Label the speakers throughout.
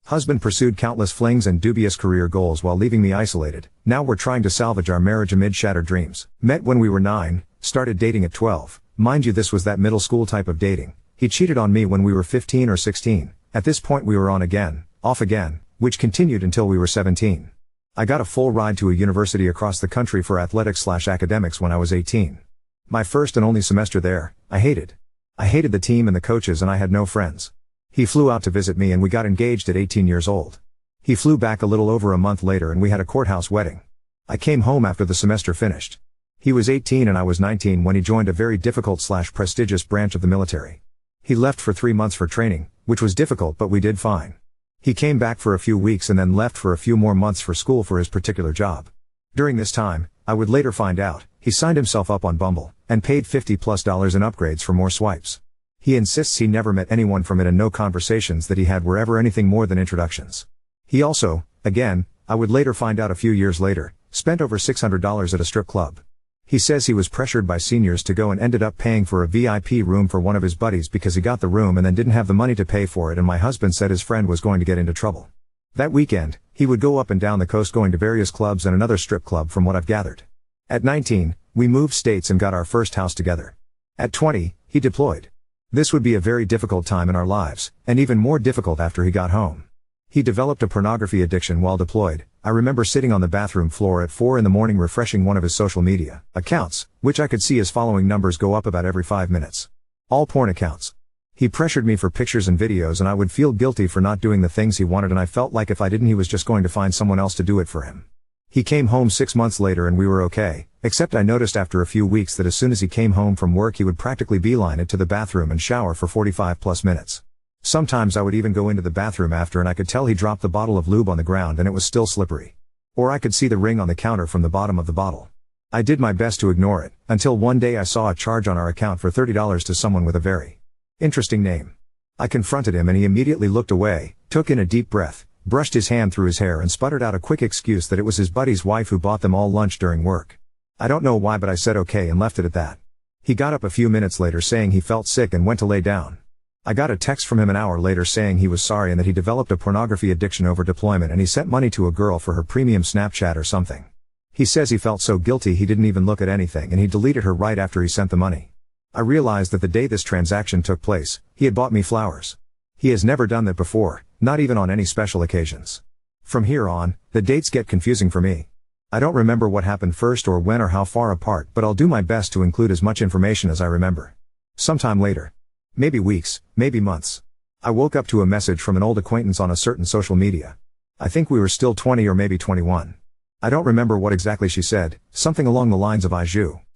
Speaker 1: Husband pursued countless flings and dubious career goals while leaving me isolated. Now we're trying to salvage our marriage amid shattered dreams. Met when we were 9, started dating at 12. Mind you, this was that middle school type of dating. He cheated on me when we were 15 or 16. At this point we were on again, off again, which continued until we were 17. I got a full ride to a university across the country for athletics/academics when I was 18. My first and only semester there, I hated the team and the coaches, and I had no friends. He flew out to visit me and we got engaged at 18 years old. He flew back a little over a month later and we had a courthouse wedding. I came home after the semester finished. He was 18 and I was 19 when he joined a very difficult/prestigious branch of the military. He left for 3 months for training, which was difficult, but we did fine. He came back for a few weeks and then left for a few more months for school for his particular job. During this time, I would later find out, he signed himself up on Bumble, and paid $50+ in upgrades for more swipes. He insists he never met anyone from it and no conversations that he had were ever anything more than introductions. He also, again, I would later find out a few years later, spent over $600 at a strip club. He says he was pressured by seniors to go and ended up paying for a VIP room for one of his buddies because he got the room and then didn't have the money to pay for it, and my husband said his friend was going to get into trouble. That weekend, he would go up and down the coast going to various clubs and another strip club from what I've gathered. At 19, we moved states and got our first house together. At 20, he deployed. This would be a very difficult time in our lives, and even more difficult after he got home. He developed a pornography addiction while deployed. I remember sitting on the bathroom floor at 4 a.m. refreshing one of his social media accounts, which I could see his following numbers go up about every 5 minutes. All porn accounts. He pressured me for pictures and videos and I would feel guilty for not doing the things he wanted, and I felt like if I didn't he was just going to find someone else to do it for him. He came home 6 months later and we were okay, except I noticed after a few weeks that as soon as he came home from work he would practically beeline it to the bathroom and shower for 45+ minutes. Sometimes I would even go into the bathroom after and I could tell he dropped the bottle of lube on the ground and it was still slippery. Or I could see the ring on the counter from the bottom of the bottle. I did my best to ignore it, until one day I saw a charge on our account for $30 to someone with a very interesting name. I confronted him and he immediately looked away, took in a deep breath, brushed his hand through his hair and sputtered out a quick excuse that it was his buddy's wife who bought them all lunch during work. I don't know why, but I said okay and left it at that. He got up a few minutes later saying he felt sick and went to lay down. I got a text from him an hour later saying he was sorry and that he developed a pornography addiction over deployment and he sent money to a girl for her premium Snapchat or something. He says he felt so guilty he didn't even look at anything and he deleted her right after he sent the money. I realized that the day this transaction took place, he had bought me flowers. He has never done that before, not even on any special occasions. From here on, the dates get confusing for me. I don't remember what happened first or when or how far apart, but I'll do my best to include as much information as I remember. Sometime later. Maybe weeks, maybe months. I woke up to a message from an old acquaintance on a certain social media. I think we were still 20 or maybe 21. I don't remember what exactly she said, something along the lines of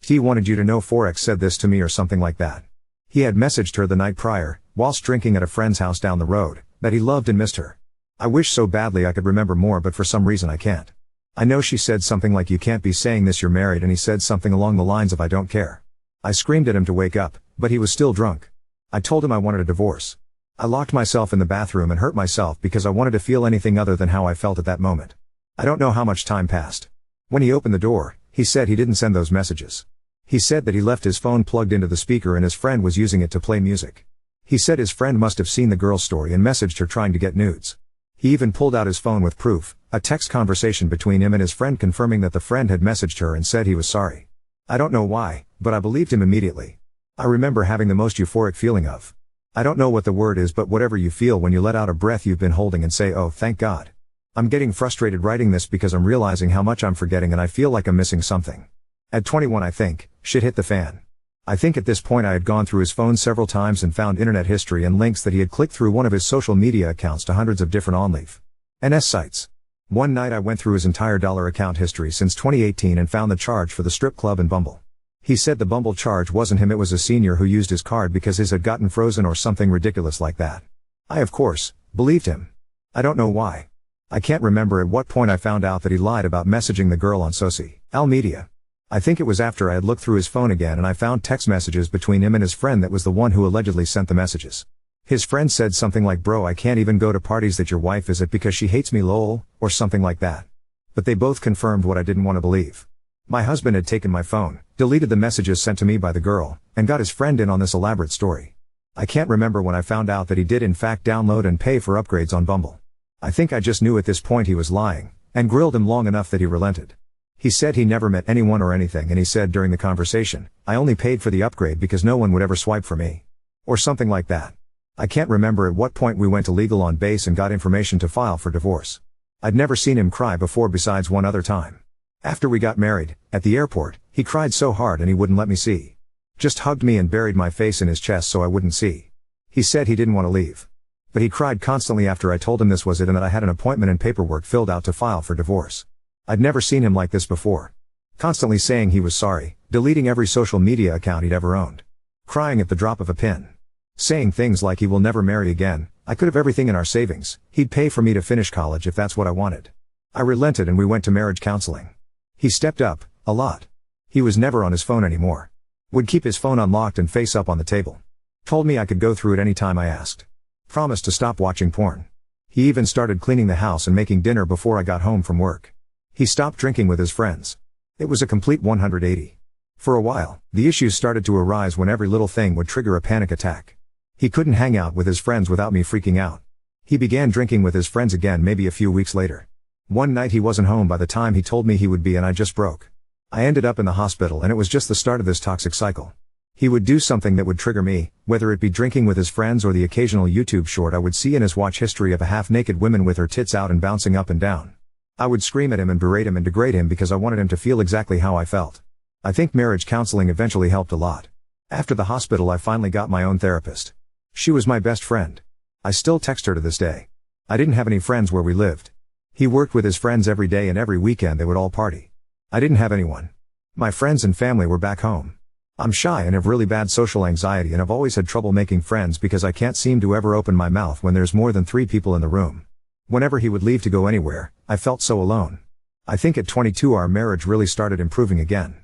Speaker 1: he wanted you to know Forex said this to me or something like that. He had messaged her the night prior, whilst drinking at a friend's house down the road, that he loved and missed her. I wish so badly I could remember more, but for some reason I can't. I know she said something like, "You can't be saying this, you're married," and he said something along the lines of, "I don't care." I screamed at him to wake up, but he was still drunk. I told him I wanted a divorce. I locked myself in the bathroom and hurt myself because I wanted to feel anything other than how I felt at that moment. I don't know how much time passed. When he opened the door, he said he didn't send those messages. He said that he left his phone plugged into the speaker and his friend was using it to play music. He said his friend must have seen the girl's story and messaged her trying to get nudes. He even pulled out his phone with proof, a text conversation between him and his friend confirming that the friend had messaged her and said he was sorry. I don't know why, but I believed him immediately. I remember having the most euphoric feeling of, I don't know what the word is, but whatever you feel when you let out a breath you've been holding and say, "Oh, thank God." I'm getting frustrated writing this because I'm realizing how much I'm forgetting and I feel like I'm missing something. At 21 I think, shit hit the fan. I think at this point I had gone through his phone several times and found internet history and links that he had clicked through one of his social media accounts to hundreds of different OnlyFans sites. One night I went through his entire dollar account history since 2018 and found the charge for the strip club and Bumble. He said the Bumble charge wasn't him, it was a senior who used his card because his had gotten frozen or something ridiculous like that. I of course, believed him. I don't know why. I can't remember at what point I found out that he lied about messaging the girl on social media. I think it was after I had looked through his phone again and I found text messages between him and his friend that was the one who allegedly sent the messages. His friend said something like, "Bro, I can't even go to parties that your wife is at because she hates me lol," or something like that. But they both confirmed what I didn't want to believe. My husband had taken my phone, deleted the messages sent to me by the girl, and got his friend in on this elaborate story. I can't remember when I found out that he did in fact download and pay for upgrades on Bumble. I think I just knew at this point he was lying, and grilled him long enough that he relented. He said he never met anyone or anything, and he said during the conversation, I only paid for the upgrade because no one would ever swipe for me. Or something like that. I can't remember at what point we went to legal on base and got information to file for divorce. I'd never seen him cry before besides one other time. After we got married, at the airport, he cried so hard and he wouldn't let me see. Just hugged me and buried my face in his chest so I wouldn't see. He said he didn't want to leave. But he cried constantly after I told him this was it and that I had an appointment and paperwork filled out to file for divorce. I'd never seen him like this before. Constantly saying he was sorry, deleting every social media account he'd ever owned. Crying at the drop of a pin. Saying things like he will never marry again, I could have everything in our savings, he'd pay for me to finish college if that's what I wanted. I relented and we went to marriage counseling. He stepped up, a lot. He was never on his phone anymore. Would keep his phone unlocked and face up on the table. Told me I could go through it any time I asked. Promised to stop watching porn. He even started cleaning the house and making dinner before I got home from work. He stopped drinking with his friends. It was a complete 180. For a while, the issues started to arise when every little thing would trigger a panic attack. He couldn't hang out with his friends without me freaking out. He began drinking with his friends again maybe a few weeks later. One night he wasn't home by the time he told me he would be and I just broke. I ended up in the hospital and it was just the start of this toxic cycle. He would do something that would trigger me, whether it be drinking with his friends or the occasional YouTube short I would see in his watch history of a half-naked woman with her tits out and bouncing up and down. I would scream at him and berate him and degrade him because I wanted him to feel exactly how I felt. I think marriage counseling eventually helped a lot. After the hospital I finally got my own therapist. She was my best friend. I still text her to this day. I didn't have any friends where we lived. He worked with his friends every day and every weekend they would all party. I didn't have anyone. My friends and family were back home. I'm shy and have really bad social anxiety and have always had trouble making friends because I can't seem to ever open my mouth when there's more than 3 people in the room. Whenever he would leave to go anywhere, I felt so alone. I think at 22 our marriage really started improving again.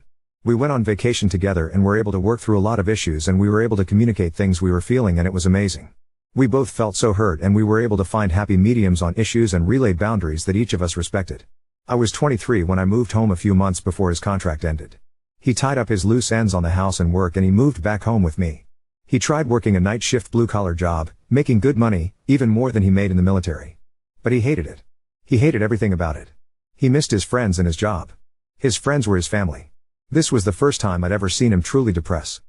Speaker 1: We went on vacation together and were able to work through a lot of issues and we were able to communicate things we were feeling and it was amazing. We both felt so hurt and we were able to find happy mediums on issues and relay boundaries that each of us respected. I was 23 when I moved home a few months before his contract ended. He tied up his loose ends on the house and work and he moved back home with me. He tried working a night shift blue-collar job, making good money, even more than he made in the military. But he hated it. He hated everything about it. He missed his friends and his job. His friends were his family. This was the first time I'd ever seen him truly depressed.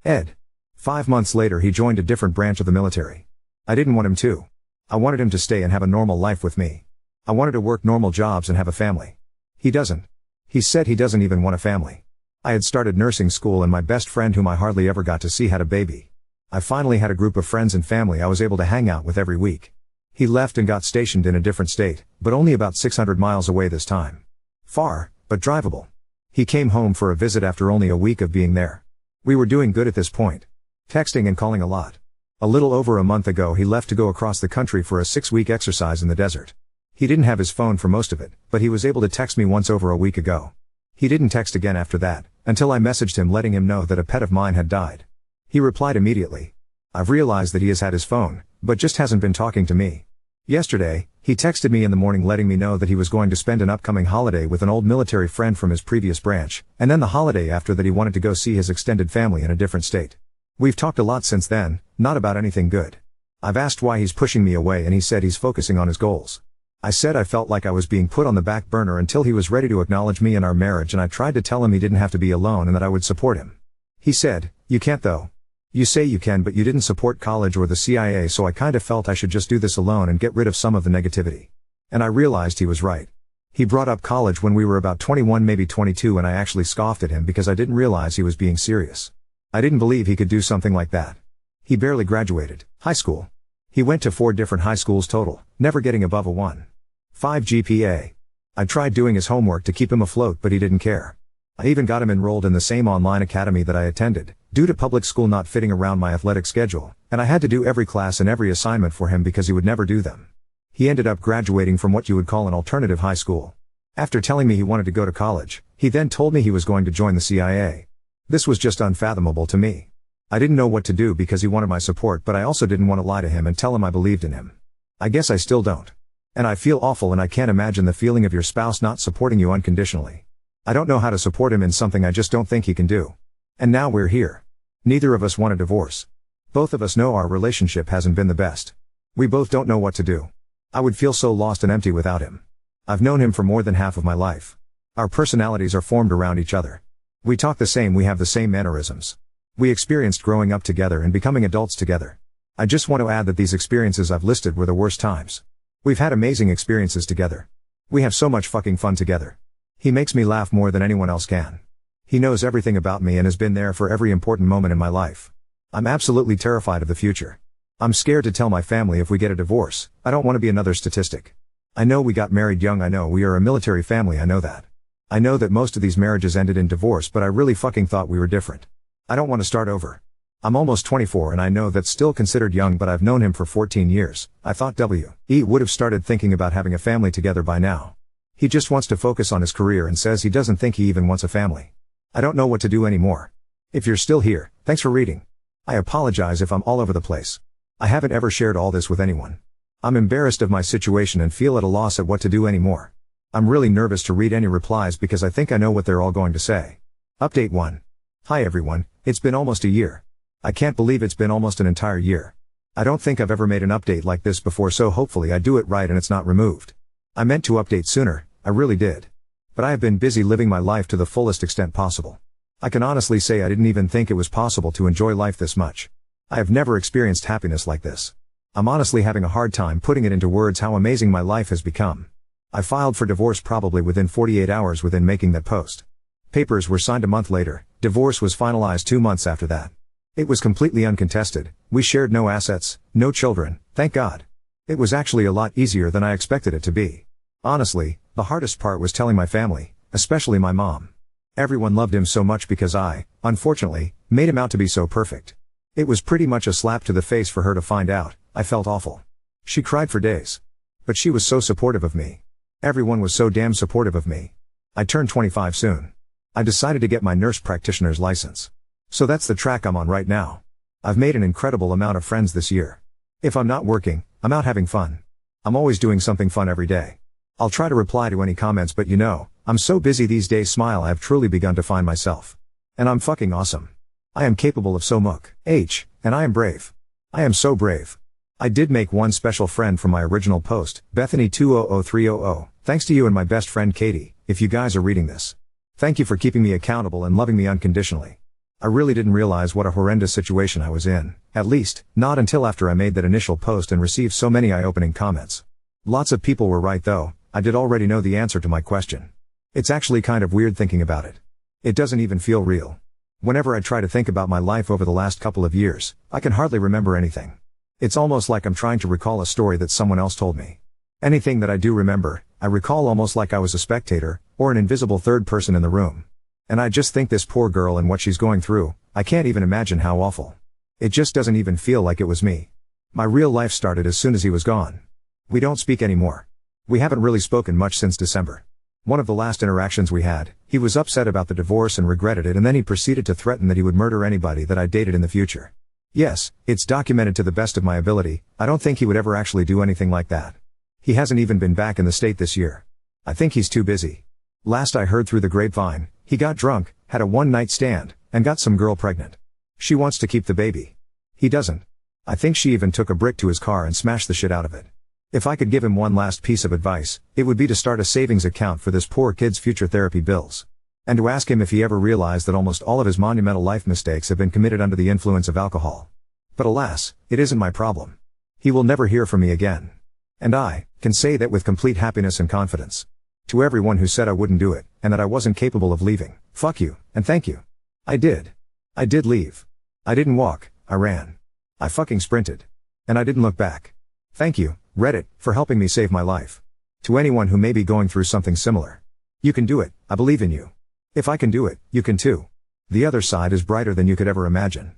Speaker 1: 5 months later he joined a different branch of the military. I didn't want him to. I wanted him to stay and have a normal life with me. I wanted to work normal jobs and have a family. He doesn't. He said he doesn't even want a family. I had started nursing school and my best friend whom I hardly ever got to see had a baby. I finally had a group of friends and family I was able to hang out with every week. He left and got stationed in a different state, but only about 600 miles away this time. Far, but drivable. He came home for a visit after only a week of being there. We were doing good at this point. Texting and calling a lot. A little over a month ago he left to go across the country for a 6-week exercise in the desert. He didn't have his phone for most of it, but he was able to text me once over a week ago. He didn't text again after that, until I messaged him letting him know that a pet of mine had died. He replied immediately. I've realized that he has had his phone, but just hasn't been talking to me. Yesterday, he texted me in the morning letting me know that he was going to spend an upcoming holiday with an old military friend from his previous branch, and then the holiday after that he wanted to go see his extended family in a different state. We've talked a lot since then, not about anything good. I've asked why he's pushing me away and he said he's focusing on his goals. I said I felt like I was being put on the back burner until he was ready to acknowledge me and our marriage, and I tried to tell him he didn't have to be alone and that I would support him. He said, "You can't though. You say you can but you didn't support college or the CIA, so I kind of felt I should just do this alone and get rid of some of the negativity." And I realized he was right. He brought up college when we were about 21 maybe 22 and I actually scoffed at him because I didn't realize he was being serious. I didn't believe he could do something like that. He barely graduated high school. He went to 4 different high schools total, never getting above a 1.5 GPA. I tried doing his homework to keep him afloat but he didn't care. I even got him enrolled in the same online academy that I attended, due to public school not fitting around my athletic schedule, and I had to do every class and every assignment for him because he would never do them. He ended up graduating from what you would call an alternative high school. After telling me he wanted to go to college, he then told me he was going to join the CIA. This was just unfathomable to me. I didn't know what to do because he wanted my support, but I also didn't want to lie to him and tell him I believed in him. I guess I still don't. And I feel awful and I can't imagine the feeling of your spouse not supporting you unconditionally. I don't know how to support him in something I just don't think he can do. And now we're here. Neither of us want a divorce. Both of us know our relationship hasn't been the best. We both don't know what to do. I would feel so lost and empty without him. I've known him for more than half of my life. Our personalities are formed around each other. We talk the same, we have the same mannerisms. We experienced growing up together and becoming adults together. I just want to add that these experiences I've listed were the worst times. We've had amazing experiences together. We have so much fucking fun together. He makes me laugh more than anyone else can. He knows everything about me and has been there for every important moment in my life. I'm absolutely terrified of the future. I'm scared to tell my family if we get a divorce. I don't want to be another statistic. I know we got married young, I know we are a military family, I know that. I know that most of these marriages ended in divorce, but I really fucking thought we were different. I don't want to start over. I'm almost 24 and I know that's still considered young, but I've known him for 14 years. I thought we would have started thinking about having a family together by now. He just wants to focus on his career and says he doesn't think he even wants a family. I don't know what to do anymore. If you're still here, thanks for reading. I apologize if I'm all over the place. I haven't ever shared all this with anyone. I'm embarrassed of my situation and feel at a loss at what to do anymore. I'm really nervous to read any replies because I think I know what they're all going to say. Update 1. Hi everyone, it's been almost a year. I can't believe it's been almost an entire year. I don't think I've ever made an update like this before, so hopefully I do it right and it's not removed. I meant to update sooner, I really did. But I have been busy living my life to the fullest extent possible. I can honestly say I didn't even think it was possible to enjoy life this much. I have never experienced happiness like this. I'm honestly having a hard time putting it into words how amazing my life has become. I filed for divorce probably within 48 hours within making that post. Papers were signed a month later, divorce was finalized 2 months after that. It was completely uncontested, we shared no assets, no children, thank God. It was actually a lot easier than I expected it to be. Honestly, the hardest part was telling my family, especially my mom. Everyone loved him so much because I, unfortunately, made him out to be so perfect. It was pretty much a slap to the face for her to find out. I felt awful. She cried for days. But she was so supportive of me. Everyone was so damn supportive of me. I turned 25 soon. I decided to get my nurse practitioner's license. So that's the track I'm on right now. I've made an incredible amount of friends this year. If I'm not working, I'm out having fun. I'm always doing something fun every day. I'll try to reply to any comments, but you know, I'm so busy these days. Smile, I have truly begun to find myself. And I'm fucking awesome. I am capable of so much, and I am brave. I am so brave. I did make one special friend from my original post, Bethany200300, thanks to you and my best friend Katie, if you guys are reading this. Thank you for keeping me accountable and loving me unconditionally. I really didn't realize what a horrendous situation I was in, at least, not until after I made that initial post and received so many eye-opening comments. Lots of people were right though, I did already know the answer to my question. It's actually kind of weird thinking about it. It doesn't even feel real. Whenever I try to think about my life over the last couple of years, I can hardly remember anything. It's almost like I'm trying to recall a story that someone else told me. Anything that I do remember, I recall almost like I was a spectator, or an invisible third person in the room. And I just think this poor girl and what she's going through, I can't even imagine how awful. It just doesn't even feel like it was me. My real life started as soon as he was gone. We don't speak anymore. We haven't really spoken much since December. One of the last interactions we had, he was upset about the divorce and regretted it, and then he proceeded to threaten that he would murder anybody that I dated in the future. Yes, it's documented to the best of my ability. I don't think he would ever actually do anything like that. He hasn't even been back in the state this year. I think he's too busy. Last I heard through the grapevine, he got drunk, had a one-night stand, and got some girl pregnant. She wants to keep the baby. He doesn't. I think she even took a brick to his car and smashed the shit out of it. If I could give him one last piece of advice, it would be to start a savings account for this poor kid's future therapy bills. And to ask him if he ever realized that almost all of his monumental life mistakes have been committed under the influence of alcohol. But alas, it isn't my problem. He will never hear from me again. And I can say that with complete happiness and confidence. To everyone who said I wouldn't do it, and that I wasn't capable of leaving, fuck you, and thank you. I did. I did leave. I didn't walk, I ran. I fucking sprinted. And I didn't look back. Thank you, Reddit, for helping me save my life. To anyone who may be going through something similar. You can do it, I believe in you. If I can do it, you can too. The other side is brighter than you could ever imagine.